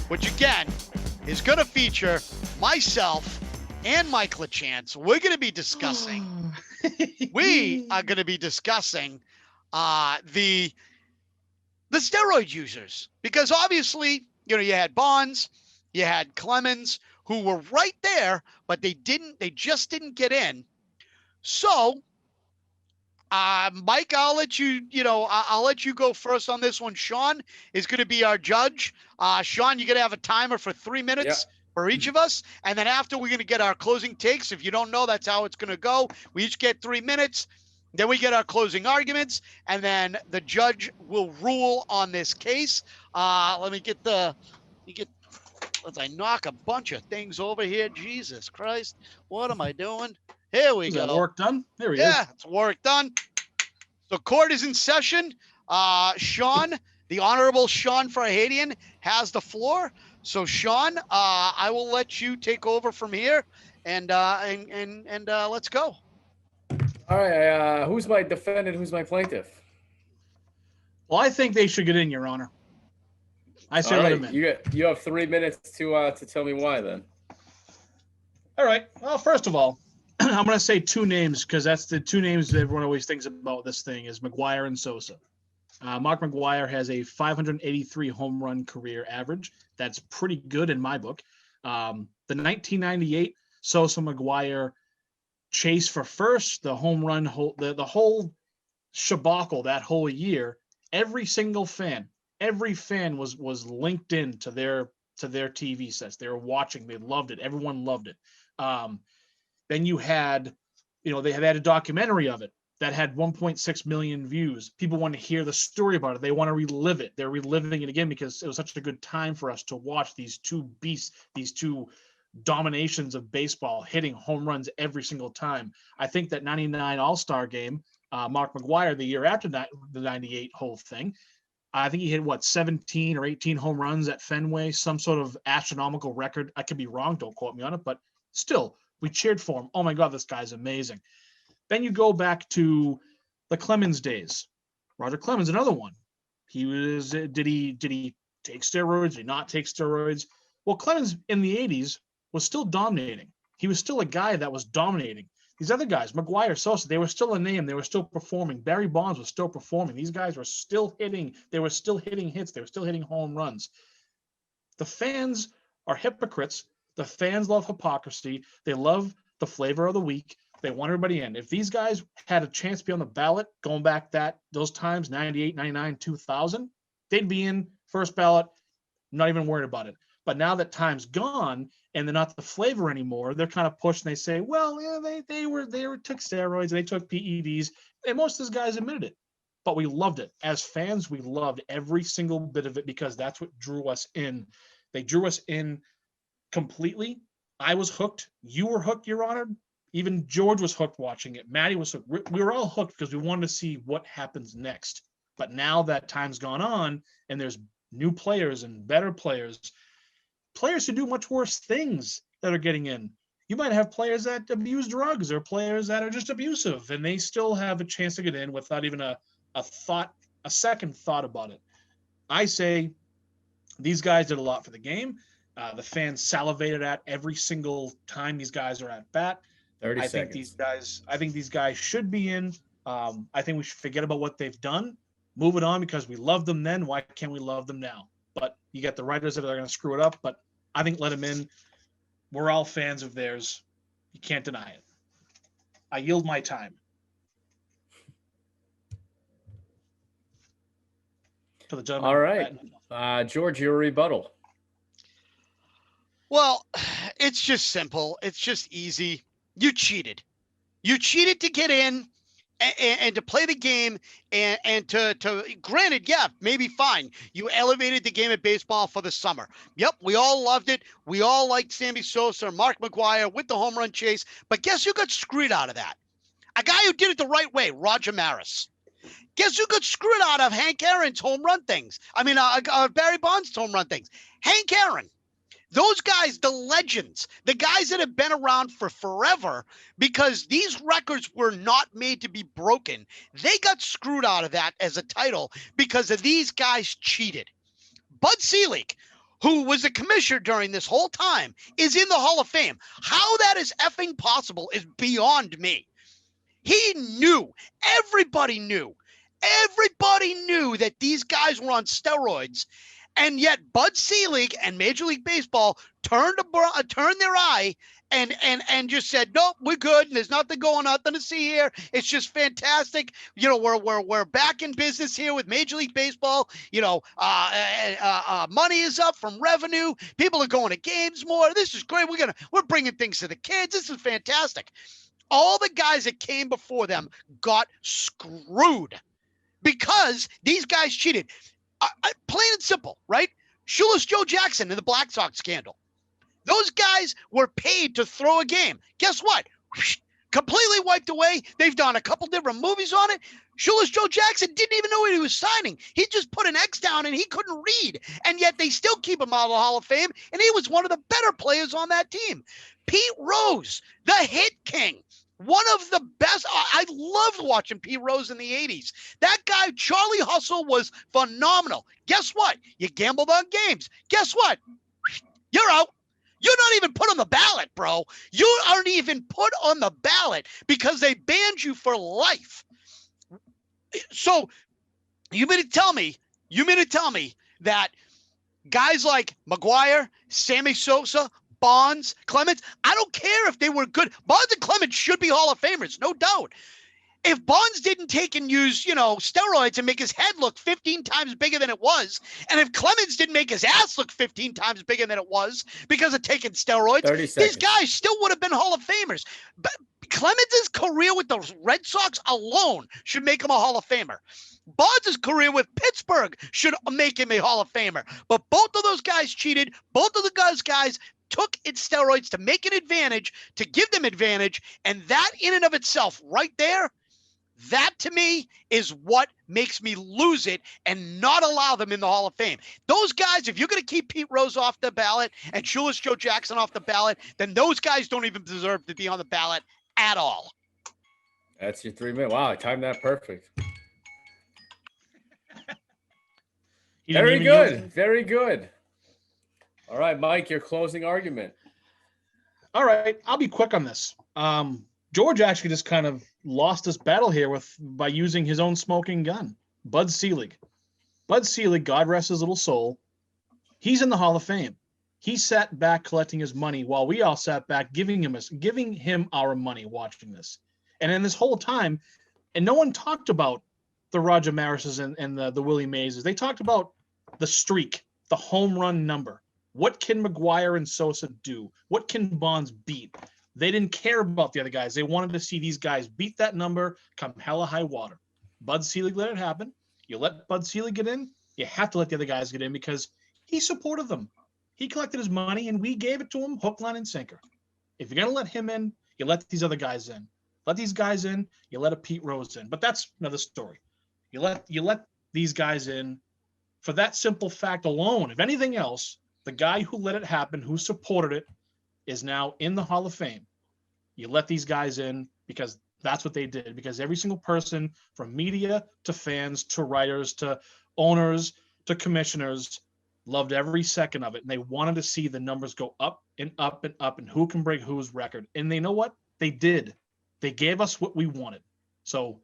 which again is going to feature myself and Mike LaChance. We're going to be discussing. We are going to be discussing the steroid users, because obviously, you had Bonds, you had Clemens, who were right there, but they just didn't get in. So, Mike, I'll let you go first on this one. Sean is going to be our judge. Sean, you're going to have a timer for 3 minutes for each of us. And then after, we're going to get our closing takes. If you don't know, that's how it's going to go. We each get 3 minutes. Then we get our closing arguments, and then the judge will rule on this case. Let me get as I knock a bunch of things over here. Jesus Christ. What am I doing? Here we go. Is that work done? There he is. Yeah, it's work done. So court is in session. Sean, the Honorable Sean Farhadian, has the floor. So Sean, I will let you take over from here, and let's go. All right. Who's my defendant? Who's my plaintiff? Well, I think they should get in, Your Honor. I say let them in. You have 3 minutes to tell me why then. All right. Well, first of all, I'm going to say two names because that's the two names that everyone always thinks about this thing is McGwire and Sosa. Mark McGwire has a 583 home run career average. That's pretty good in my book. The 1998 Sosa McGwire chase for first, the home run, the whole shabacle that whole year, every fan was linked in to their TV sets. They were watching. They loved it. Everyone loved it. Then you had, they had a documentary of it that had 1.6 million views. People want to hear the story about it. They want to relive it. They're reliving it again because it was such a good time for us to watch these two beasts, these two dominations of baseball hitting home runs every single time. I think that 99 All-Star game, Mark McGwire, the year after that, the 98 whole thing, I think he hit 17 or 18 home runs at Fenway, some sort of astronomical record. I could be wrong, don't quote me on it, but still, we cheered for him. Oh my God, this guy's amazing. Then you go back to the Clemens days. Roger Clemens, another one. Did he take steroids? Did he not take steroids? Well, Clemens in the 80s was still dominating. He was still a guy that was dominating. These other guys, McGwire, Sosa, they were still a name. They were still performing. Barry Bonds was still performing. These guys were still hitting. They were still hitting hits. They were still hitting home runs. The fans are hypocrites. The fans love hypocrisy. They love the flavor of the week. They want everybody in. If these guys had a chance to be on the ballot, going back those times, 98, 99, 2000, they'd be in first ballot. Not even worried about it. But now that time's gone and they're not the flavor anymore, they're kind of pushed and they say, well, yeah, they took steroids, they took PEDs, and most of those guys admitted it. But we loved it. As fans, we loved every single bit of it because that's what drew us in. They drew us in completely. I was hooked. You were hooked, Your Honor. Even George was hooked watching it. Maddie was hooked. We were all hooked because we wanted to see what happens next. But now that time's gone on and there's new players and better players who do much worse things that are getting in. You might have players that abuse drugs or players that are just abusive, and they still have a chance to get in without even a second thought about it. I say these guys did a lot for the game. The fans salivated at every single time these guys are at bat. 30 seconds. I think these guys should be in. I think we should forget about what they've done, move it on because we loved them then. Why can't we love them now? But you got the writers that are going to screw it up, but I think let them in. We're all fans of theirs. You can't deny it. I yield my time. To the gentleman. All right. George, your rebuttal. Well, it's just simple. It's just easy. You cheated. You cheated to get in and to play the game and to granted, yeah, maybe fine. You elevated the game of baseball for the summer. Yep, we all loved it. We all liked Sammy Sosa, Mark McGwire with the home run chase. But guess who got screwed out of that? A guy who did it the right way, Roger Maris. Guess who got screwed out of Hank Aaron's home run things? Barry Bonds' home run things. Hank Aaron. Those guys, the legends, the guys that have been around for forever, because these records were not made to be broken. They got screwed out of that as a title because of these guys cheated. Bud Selig, who was the commissioner during this whole time, is in the Hall of Fame. How that is effing possible is beyond me. He knew, everybody knew that these guys were on steroids, and yet Bud Selig and Major League Baseball turned their eye and just said, nope, we're good. And there's nothing to see here. It's just fantastic. You know, we're back in business here with Major League Baseball. You know, money is up from revenue. People are going to games more. This is great. We're bringing things to the kids. This is fantastic. All the guys that came before them got screwed because these guys cheated. Plain and simple, right? Shoeless Joe Jackson in the Black Sox scandal. Those guys were paid to throw a game. Guess what? Completely wiped away. They've done a couple different movies on it. Shoeless Joe Jackson didn't even know what he was signing. He just put an X down and he couldn't read. And yet they still keep him out of the Hall of Fame. And he was one of the better players on that team. Pete Rose, the hit king. One of the best. I loved watching Pete Rose in the 80s. That guy, Charlie Hustle, was phenomenal. Guess what? You gambled on games. Guess what? You're out. You're not even put on the ballot, bro. You aren't even put on the ballot because they banned you for life. So you mean to tell me that guys like McGwire, Sammy Sosa, Bonds, Clemens, I don't care if they were good. Bonds and Clemens should be Hall of Famers, no doubt. If Bonds didn't take and use, steroids and make his head look 15 times bigger than it was, and if Clemens didn't make his ass look 15 times bigger than it was because of taking steroids, these guys still would have been Hall of Famers. But Clemens' career with the Red Sox alone should make him a Hall of Famer. Bonds' career with Pittsburgh should make him a Hall of Famer. But both of those guys cheated. Both of the guys took its steroids to make an advantage, to give them advantage, and that in and of itself right there, that to me is what makes me lose it and not allow them in the Hall of Fame. Those guys, if you're going to keep Pete Rose off the ballot and Shoeless Joe Jackson off the ballot, then those guys don't even deserve to be on the ballot at all. That's your 3 minutes. Wow, I timed that perfect. Very good. Very good. All right, Mike, your closing argument. All right, I'll be quick on this. George actually just kind of lost this battle here by using his own smoking gun. Bud Selig. Bud Selig, God rest his little soul, he's in the Hall of Fame. He sat back collecting his money while we all sat back giving him our money watching this. And in this whole time, and no one talked about the Roger Marises and the Willie Mazes. They talked about the streak, the home run number. What can McGwire and Sosa do? What can Bonds beat? They didn't care about the other guys. They wanted to see these guys beat that number come hella high water. Bud Selig let it happen. You let Bud Selig get in, you have to let the other guys get in because he supported them. He collected his money, and we gave it to him hook, line, and sinker. If you're going to let him in, you let these other guys in. Let these guys in, you let a Pete Rose in. But that's another story. You let these guys in for that simple fact alone. If anything else, the guy who let it happen, who supported it, is now in the Hall of Fame. You let these guys in because that's what they did. Because every single person, from media to fans to writers to owners to commissioners, loved every second of it. And they wanted to see the numbers go up and up and up and who can break whose record. And they know what? They did. They gave us what we wanted. So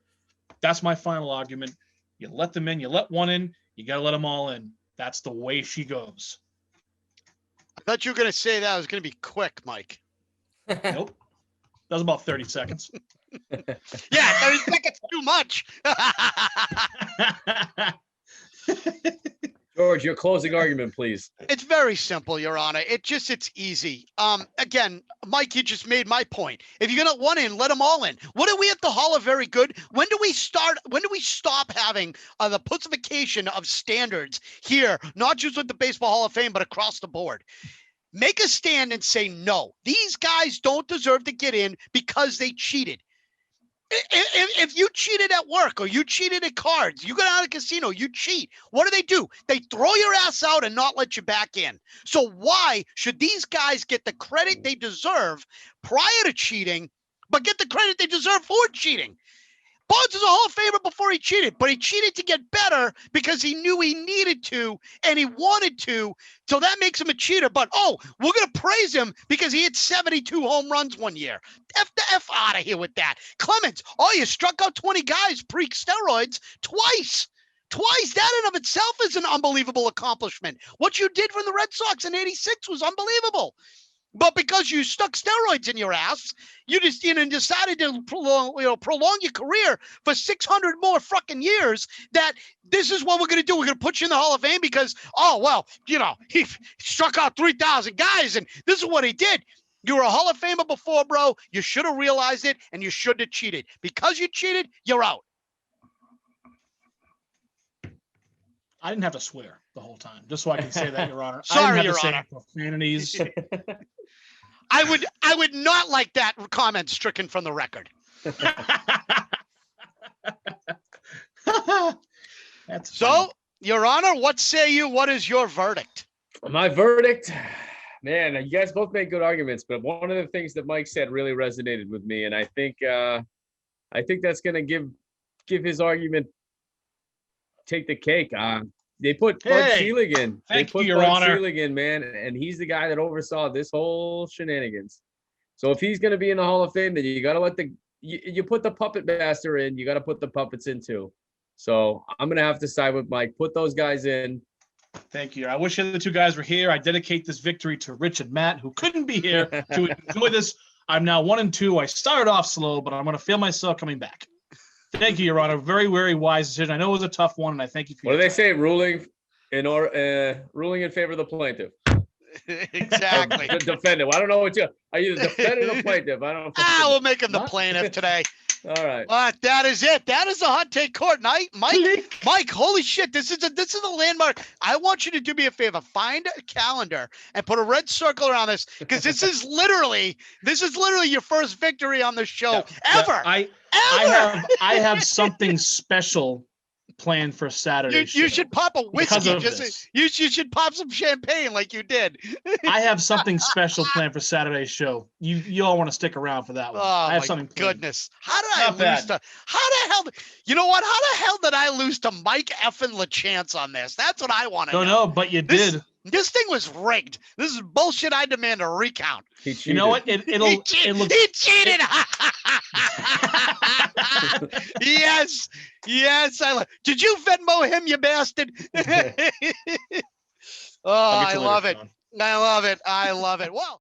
that's my final argument. You let them in. You let one in. You got to let them all in. That's the way she goes. I thought you were going to say that was going to be quick, Mike. Nope. That was about 30 seconds. Yeah, 30 seconds too much. George, your closing argument, please. It's very simple, Your Honor. It's easy. Again, Mike, you just made my point. If you're going to let one in, let them all in. What are we at the Hall of Very Good? When do we stop having the pussification of standards here, not just with the Baseball Hall of Fame, but across the board? Make a stand and say, no, these guys don't deserve to get in because they cheated. If you cheated at work or you cheated at cards, you go out to a casino, you cheat. What do? They throw your ass out and not let you back in. So why should these guys get the credit they deserve prior to cheating, but get the credit they deserve for cheating? Bonds is a Hall of Famer before he cheated, but he cheated to get better because he knew he needed to and he wanted to. So that makes him a cheater. But, we're going to praise him because he hit 72 home runs one year. F the F out of here with that. Clemens, you struck out 20 guys pre-steroids twice. Twice. That in of itself is an unbelievable accomplishment. What you did for the Red Sox in 86 was unbelievable. But because you stuck steroids in your ass, you just decided to prolong your career for 600 more fucking years. That this is what we're going to do. We're going to put you in the Hall of Fame because, he struck out 3,000 guys and this is what he did. You were a Hall of Famer before, bro. You should have realized it and you shouldn't have cheated. Because you cheated, you're out. I didn't have to swear the whole time, just so I can say that, Your Honor. Sorry, I didn't have Your to Honor. say profanities. I would not like that comment stricken from the record. That's so, funny. Your Honor, what say you? What is your verdict? My verdict, man, you guys both made good arguments, but one of the things that Mike said really resonated with me, and I think that's going to give his argument take the cake. They put Bud Selig in. Thank you, Your Honor. Selig in, man, and he's the guy that oversaw this whole shenanigans. So if he's going to be in the Hall of Fame, then you got to let you put the puppet master in. You got to put the puppets in too. So I'm going to have to side with Mike. Put those guys in. Thank you. I wish the other two guys were here. I dedicate this victory to Rich and Matt, who couldn't be here to enjoy this. I'm now 1-2. I started off slow, but I'm going to feel myself coming back. Thank you, Your Honor. Very, very wise decision. I know it was a tough one, and I thank you for what do they say? Ruling in favor of the plaintiff. Exactly. The defendant. I don't know what are you the defendant or the plaintiff? I don't know. We'll make him the plaintiff today. All right. But that is it. That is the hot take court night. Mike, holy shit. This is a landmark. I want you to do me a favor. Find a calendar and put a red circle around this because this is literally your first victory on the show ever. I have something special planned for Saturday. You should pop a whiskey. You should pop some champagne like you did. I have something special planned for Saturday's show. You all want to stick around for that one. Oh, I have my something goodness. How did I lose to you know what? How the hell did I lose to Mike effing LaChance on this? That's what I want to know. Don't know, but you did. This thing was rigged. This is bullshit. I demand a recount. You know what? He cheated. Yes. Did you Venmo him, you bastard? I love it. I love it. Well.